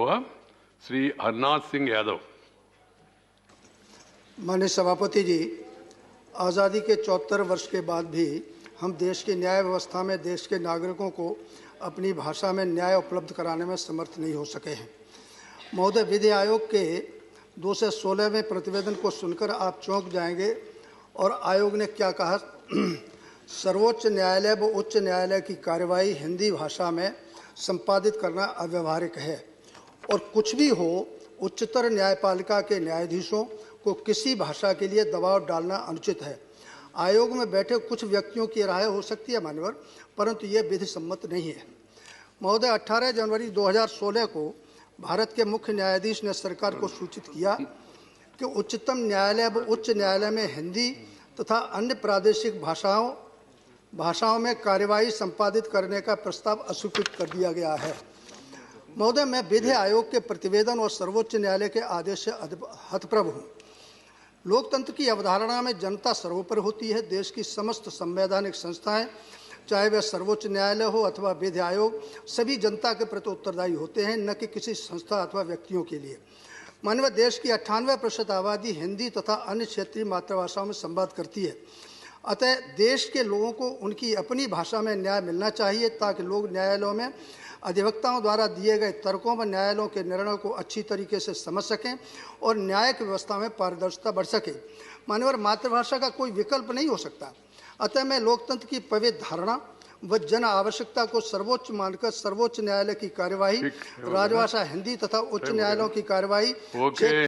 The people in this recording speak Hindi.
गौरव श्री हरनाथ सिंह यादव। माननीय सभापति जी, आज़ादी के 74 वर्ष के बाद भी हम देश की न्याय व्यवस्था में देश के नागरिकों को अपनी भाषा में न्याय उपलब्ध कराने में समर्थ नहीं हो सके हैं। महोदय, विधि आयोग के 2 से 16वें प्रतिवेदन को सुनकर आप चौंक जाएंगे। और आयोग ने क्या कहा? सर्वोच्च न्यायालय व उच्च न्यायालय की कार्यवाही हिंदी भाषा में संपादित करना अव्यावहारिक है और कुछ भी हो, उच्चतर न्यायपालिका के न्यायाधीशों को किसी भाषा के लिए दबाव डालना अनुचित है। आयोग में बैठे कुछ व्यक्तियों की राय हो सकती है मान्यवर, परंतु ये विधि सम्मत नहीं है। महोदय, 18 जनवरी 2016 को भारत के मुख्य न्यायाधीश ने सरकार को सूचित किया कि उच्चतम न्यायालय व उच्च न्यायालय में हिंदी तथा अन्य प्रादेशिक भाषाओं में कार्यवाही संपादित करने का प्रस्ताव अस्वीकृत कर दिया गया है। महोदय, मैं विधि आयोग के प्रतिवेदन और सर्वोच्च न्यायालय के आदेश से हतप्रभ हूँ। लोकतंत्र की अवधारणा में जनता सर्वोपरि होती है। देश की समस्त संवैधानिक संस्थाएं, चाहे वह सर्वोच्च न्यायालय हो अथवा विधि आयोग, सभी जनता के प्रति उत्तरदायी होते हैं, न कि किसी संस्था अथवा व्यक्तियों के लिए। माननीय, देश की 98% आबादी हिंदी तथा अन्य क्षेत्रीय मातृभाषाओं में संवाद करती है। अतः देश के लोगों को उनकी अपनी भाषा में न्याय मिलना चाहिए ताकि लोग न्यायालयों में अधिवक्ताओं द्वारा दिए गए तर्कों व न्यायालयों के निर्णयों को अच्छी तरीके से समझ सकें और न्यायिक व्यवस्था में पारदर्शिता बढ़ सके। माननीय, मातृभाषा का कोई विकल्प नहीं हो सकता। अतः मैं लोकतंत्र की पवित्र धारणा व जन आवश्यकता को सर्वोच्च मानकर सर्वोच्च न्यायालय की कार्यवाही, राजभाषा हिंदी तथा उच्च न्यायालयों की कार्यवाही